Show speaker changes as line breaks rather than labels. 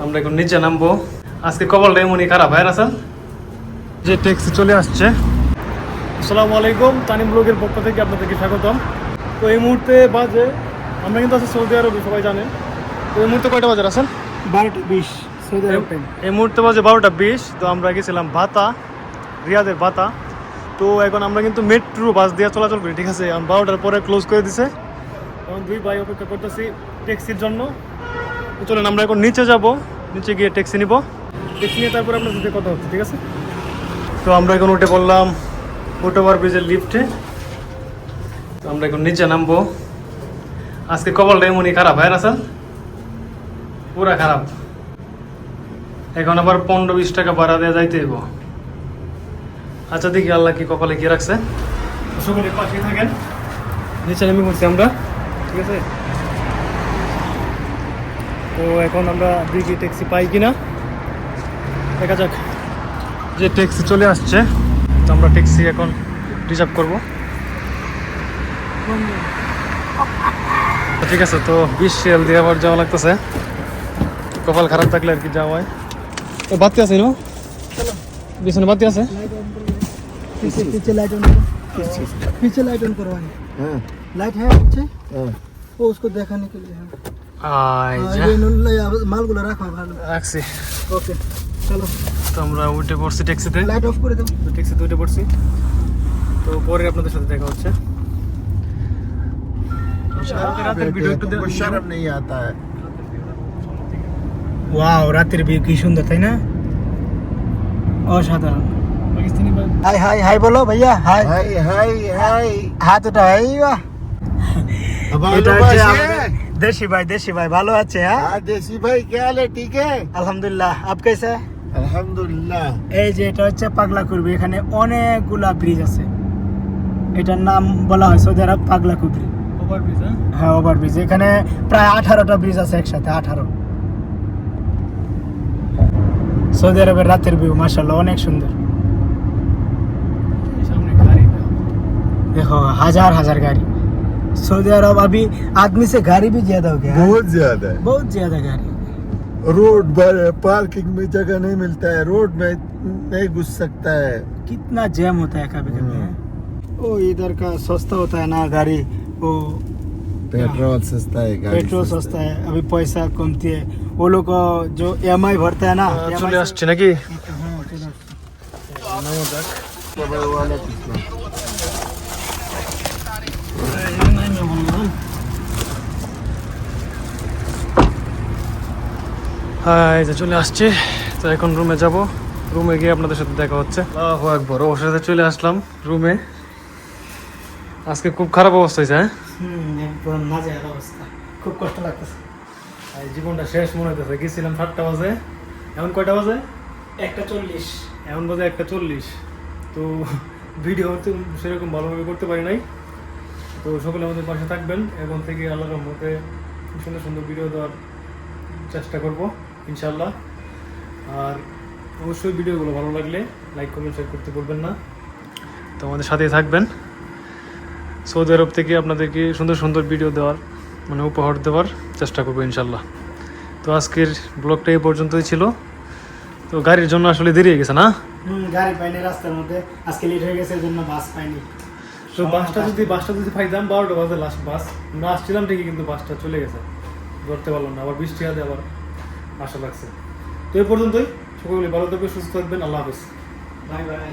আমরা এখন নিচে নামবো। আজকে কপালটা এমনই খারাপ ভাই রাসেল যে ট্যাক্সি চলে আসছে। আসসালামু আলাইকুম, তানিম ব্লগের পক্ষ থেকে আপনাদেরকে স্বাগতম। তো এই মুহূর্তে বাজে, আমরা কিন্তু আছি সৌদি আরবে, সবাই জানেন। তো এই মুহূর্তে কয়টা বাজে রাসেল?
12:20 সৌদি আরব টাইম।
এই মুহূর্তে বাজে 12:20। তো আমরা গেছিলাম বাতা, রিয়াদের বাতা। তো এখন আমরা কিন্তু মেট্রো বাস দিয়ে চলাচল করি, ঠিক আছে? 12টার পরে ক্লোজ করে দিছে। এখন দুই ভাই অপেক্ষা করতেছি ট্যাক্সির জন্য। তো চলেন আমরা এখন নিচে যাব, নিচে গিয়ে ট্যাক্সি নিব। ট্যাক্সি নিয়ে তারপরে আপনার সাথে কথা হচ্ছে, ঠিক আছে? তো আমরা এখন উঠে পড়লাম ওভার ব্রিজের লিফটে। তো আমরা এখন নিচে নামবো। আজকে কপালটা এমনই খারাপ ভাই রাসেল, পুরা খারাপ। এখন আবার 15-20 টাকা ভাড়া দেওয়া যাইতে হইব। আচ্ছা দেখি আল্লাহ কি কপালে কি রাখছে। সকলে পাশে থাকেন। নিচে নেমে পড়ছি আমরা, ঠিক আছে? তো এখন আমরা দেখি ট্যাক্সি পাই কিনা, দেখা যাক। যে ট্যাক্সি চলে আসছে, তো আমরা ট্যাক্সি এখন রিজার্ভ করব। ঠিক আছে, তো 20 রিয়াল দিয়ে আবার যাওয়া লাগতেছে। কপাল খারাপ থাকলে আর কি যাওয়া হয়। তো বাতি আছে না, পিছনে বাতি আছে।
पीछे लाइट ऑन करो, पीछे लाइट ऑन करो। हाँ लाइट है पीछे, वो उसको दिखाने के लिए है। ये माल गुला रखो भालो
রাখছি।
ओके चलो।
তো আমরা উঠে পড়ছি ট্যাক্সিতে,
लाइट ऑफ করে দাও।
তো ট্যাক্সিতে উঠে পড়ছি। তো পরে আপনাদের সাথে দেখা হচ্ছে। রাতের ভিডিও একটু
शर्म नहीं आता है।
ওয়াও, রাতের ভিউ কি সুন্দর, তাই না? অসাধারণ।
পাকিস্তানি ভাই
হাই হাই হাই বলো ভাইয়া, হাই
हाय हाय हाय
হাত উঠাই। বাহ, এটা
भालो
হচ্ছে
बासी
আমাদের
है।
দেশি ভাই ভালো আছে? হ্যাঁ
हाँ देसी भाई क्या हाल है, ठीक है?
আলহামদুলিল্লাহ। আপ कैसे है?
अल्हम्दुलिल्लाह।
এই যে এটা হচ্ছে পাগলা কুবরি। এখানে অনেকগুলা ব্রিজ আছে। এটার নাম বলা হয় সৌদি আরব পাগলা কুবরি।
Over bridge.
হ্যাঁ ওভার ব্রিজ। এখানে প্রায় 18টা ব্রিজ আছে একসাথে, 18। সৌদি আরবের রাতের ভিউ মাশাআল্লাহ অনেক সুন্দর।
सामने गाड़ी है।
देखो हजार हजार गाड़ी। सऊदी अरब अभी आदमी से गाड़ी भी ज्यादा हो गया है।
बहुत ज्यादा है।
बहुत ज्यादा गाड़ी।
रोड पर पार्किंग में जगह नहीं मिलता है, रोड में नहीं घुस सकता है।
कितना जैम होता है कभी कभी। वो इधर का सस्ता होता है ना गाड़ी, वो
पेट्रोल सस्ता है, गाड़ी
पेट्रोल सस्ता है। अभी पैसा कमती है। वो लोग को जो EMI भरता है ना,
চলে আসছে নাকি?
हाँ, चलो।
নামো যাক।
वाला कितना?
হ্যাঁ এই যে চলে আসছে। তো এখন রুমে যাব, রুমে গিয়ে আপনাদের সাথে দেখা হচ্ছে। আল্লাহু আকবার, ওর সাথে চলে আসলাম রুমে। আজকে খুব খারাপ অবস্থা হয়েছে। হ্যাঁ
একদম নাজেহাল অবস্থা, খুব কষ্ট লাগতেছে।
এই জীবনটা শেষ মনে হইতেছে। গেছিলাম 7টা বাজে, এখন কয়টা বাজে?
1:40।
এখন বাজে 1:40। তো ভিডিও হচ্ছে সেরকম ভালোভাবে করতে পারি নাই। তো সকলে আমাদের পাশে থাকবেন। এখন থেকে আল্লাহর রহমতে সুন্দর সুন্দর ভিডিও দেওয়ার চেষ্টা করব ইনশাল্লাহ। আর অবশ্যই ভিডিওগুলো ভালো লাগলে লাইক কমেন্ট শেয়ার করতে বলবেন না। তো আমাদের সাথেই থাকবেন। সৌদি আরব থেকে আপনাদেরকে সুন্দর সুন্দর ভিডিও দেওয়ার, মানে উপহার দেওয়ার চেষ্টা করবো ইনশাল্লাহ। তো আজকের ব্লগটা এই পর্যন্তই ছিল। তো গাড়ির জন্য আসলে দেরি হয়ে গেছে না?
গাড়ি পাইনি রাস্তার মধ্যে, আজকে লেট হয়ে গেছে, এর জন্য বাস পাইনি।
তো বাসটা যদি পাইতাম 12টা বাজে লাস্ট বাস, আমরা আসছিলাম ঠিকই, কিন্তু বাসটা চলে গেছে, ধরতে পারলাম না। আবার বৃষ্টি হাতে আবার আশা লাগছে। তো এই পর্যন্তই। সকলে ভালো থাকবেন, সুস্থ থাকবেন। আল্লাহ হাফেজ।
Bye bye.